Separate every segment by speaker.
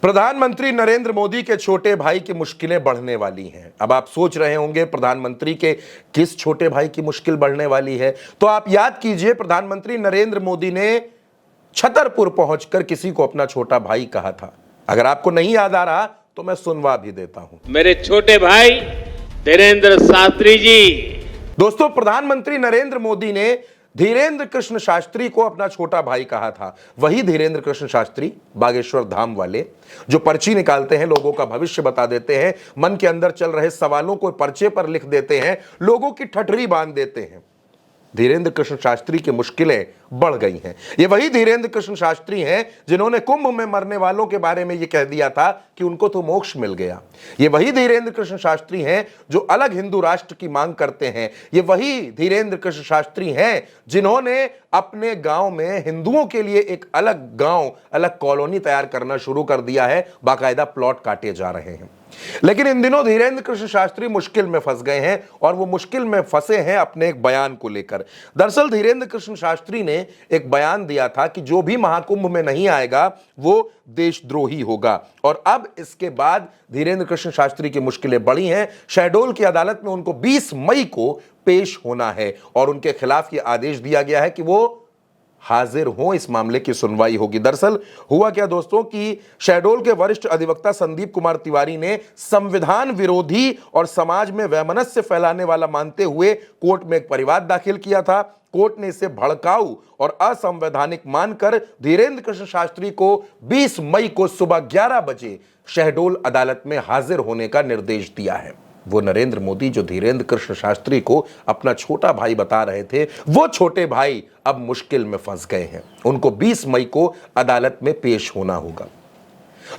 Speaker 1: प्रधानमंत्री नरेंद्र मोदी के छोटे भाई की मुश्किलें बढ़ने वाली हैं। अब आप सोच रहे होंगे प्रधानमंत्री के किस छोटे भाई की मुश्किल बढ़ने वाली है, तो आप याद कीजिए प्रधानमंत्री नरेंद्र मोदी ने छतरपुर पहुंचकर किसी को अपना छोटा भाई कहा था। अगर आपको नहीं याद आ रहा तो मैं सुनवा भी देता हूं।
Speaker 2: मेरे छोटे भाई धीरेंद्र शास्त्री जी।
Speaker 1: दोस्तों, प्रधानमंत्री नरेंद्र मोदी ने धीरेंद्र कृष्ण शास्त्री को अपना छोटा भाई कहा था। वही धीरेंद्र कृष्ण शास्त्री, बागेश्वर धाम वाले, जो पर्ची निकालते हैं, लोगों का भविष्य बता देते हैं, मन के अंदर चल रहे सवालों को पर्चे पर लिख देते हैं, लोगों की ठठरी बांध देते हैं। धीरेंद्र कृष्ण शास्त्री की मुश्किलें बढ़ गई हैं। ये वही धीरेंद्र कृष्ण शास्त्री हैं जिन्होंने कुंभ में मरने वालों के बारे में ये कह दिया था कि उनको तो मोक्ष मिल गया। ये वही धीरेंद्र कृष्ण शास्त्री हैं जो अलग हिंदू राष्ट्र की मांग करते हैं। ये वही धीरेंद्र कृष्ण शास्त्री हैं जिन्होंने अपने गांव में हिंदुओं के लिए एक अलग गांव, अलग कॉलोनी तैयार करना शुरू कर दिया है। बाकायदा प्लॉट काटे जा रहे हैं। लेकिन इन दिनों धीरेंद्र कृष्ण शास्त्री मुश्किल में फंस गए हैं, और वो मुश्किल में फंसे हैं अपने एक बयान को लेकर। दरअसल धीरेंद्र कृष्ण शास्त्री ने एक बयान दिया था कि जो भी महाकुंभ में नहीं आएगा वो देशद्रोही होगा, और अब इसके बाद धीरेंद्र कृष्ण शास्त्री की मुश्किलें बढ़ी हैं। शहडोल की अदालत में उनको 20 मई को पेश होना है और उनके खिलाफ यह आदेश दिया गया है कि वो हाजिर हो, इस मामले की सुनवाई होगी। दरअसल हुआ क्या दोस्तों कि शहडोल के वरिष्ठ अधिवक्ता संदीप कुमार तिवारी ने संविधान विरोधी और समाज में वैमनस्य फैलाने वाला मानते हुए कोर्ट में एक परिवाद दाखिल किया था। कोर्ट ने इसे भड़काऊ और असंवैधानिक मानकर धीरेंद्र कृष्ण शास्त्री को 20 मई को सुबह 11 बजे शहडोल अदालत में हाजिर होने का निर्देश दिया है। वो नरेंद्र मोदी जो धीरेंद्र कृष्ण शास्त्री को अपना छोटा भाई बता रहे थे, वो छोटे भाई अब मुश्किल में फंस गए हैं। उनको 20 मई को अदालत में पेश होना होगा।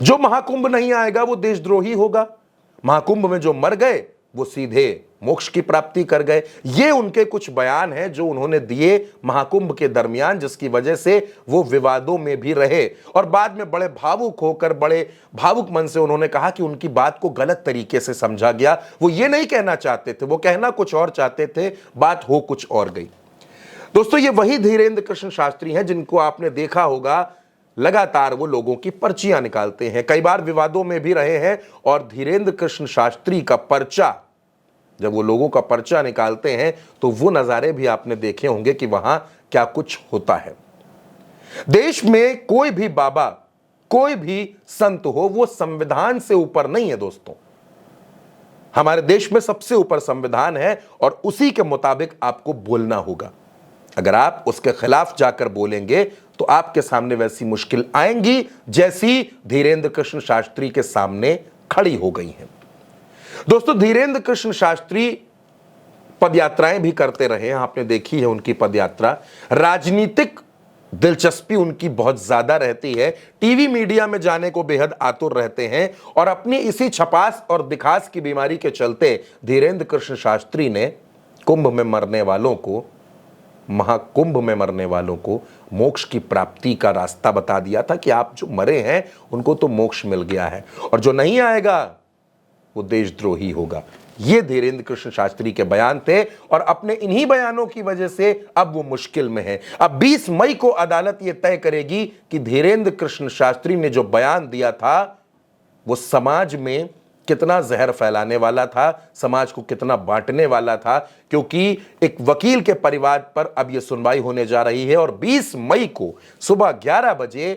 Speaker 1: जो महाकुंभ नहीं आएगा वो देशद्रोही होगा। महाकुंभ में जो मर गए वो सीधे मोक्ष की प्राप्ति कर गए। ये उनके कुछ बयान हैं जो उन्होंने दिए महाकुंभ के दरमियान, जिसकी वजह से वो विवादों में भी रहे, और बाद में बड़े भावुक होकर, बड़े भावुक मन से उन्होंने कहा कि उनकी बात को गलत तरीके से समझा गया। वो ये नहीं कहना चाहते थे, वो कहना कुछ और चाहते थे, बात हो कुछ और गई। दोस्तों, ये वही धीरेंद्र कृष्ण शास्त्री हैं जिनको आपने देखा होगा लगातार वो लोगों की पर्चियां निकालते हैं, कई बार विवादों में भी रहे हैं। और धीरेंद्र कृष्ण शास्त्री का पर्चा, जब वो लोगों का पर्चा निकालते हैं तो वो नजारे भी आपने देखे होंगे कि वहां क्या कुछ होता है। देश में कोई भी बाबा, कोई भी संत हो, वो संविधान से ऊपर नहीं है दोस्तों। हमारे देश में सबसे ऊपर संविधान है और उसी के मुताबिक आपको बोलना होगा। अगर आप उसके खिलाफ जाकर बोलेंगे तो आपके सामने वैसी मुश्किल आएंगी जैसी धीरेंद्र कृष्ण शास्त्री के सामने खड़ी हो गई हैं। दोस्तों, धीरेंद्र कृष्ण शास्त्री पदयात्राएं भी करते रहे हैं, आपने देखी है उनकी पदयात्रा। राजनीतिक दिलचस्पी उनकी बहुत ज्यादा रहती है, टीवी मीडिया में जाने को बेहद आतुर रहते हैं, और अपनी इसी छपास और दिखास की बीमारी के चलते धीरेंद्र कृष्ण शास्त्री ने कुंभ में मरने वालों को, महाकुंभ में मरने वालों को मोक्ष की प्राप्ति का रास्ता बता दिया था कि आप जो मरे हैं उनको तो मोक्ष मिल गया है, और जो नहीं आएगा वो देशद्रोही होगा। ये धीरेंद्र कृष्ण शास्त्री के बयान थे, और अपने इन्हीं बयानों की वजह से अब वो मुश्किल में है। अब 20 मई को अदालत ये तय करेगी कि धीरेंद्र कृष्ण शास्त्री ने जो बयान दिया था वो समाज में कितना जहर फैलाने वाला था, समाज को कितना बांटने वाला था। क्योंकि एक वकील के परिवार पर अब यह सुनवाई होने जा रही है, और 20 मई को सुबह 11 बजे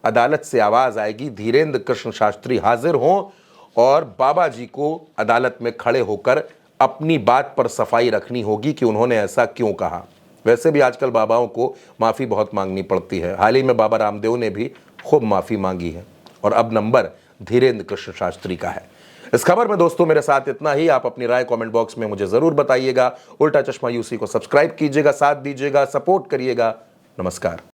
Speaker 1: अदालत से आवाज आएगी, धीरेंद्र कृष्ण शास्त्री हाजिर हों और बाबा जी को अदालत में खड़े होकर अपनी बात पर सफाई रखनी होगी कि उन्होंने ऐसा क्यों कहा। वैसे भी आजकल बाबाओं को माफ़ी बहुत मांगनी पड़ती है। हाल ही में बाबा रामदेव ने भी खूब माफ़ी मांगी है, और अब नंबर धीरेंद्र कृष्ण शास्त्री का है। इस खबर में दोस्तों मेरे साथ इतना ही। आप अपनी राय कमेंट बॉक्स में मुझे ज़रूर बताइएगा। उल्टा चश्मा यूसी को सब्सक्राइब कीजिएगा, साथ दीजिएगा, सपोर्ट करिएगा। नमस्कार।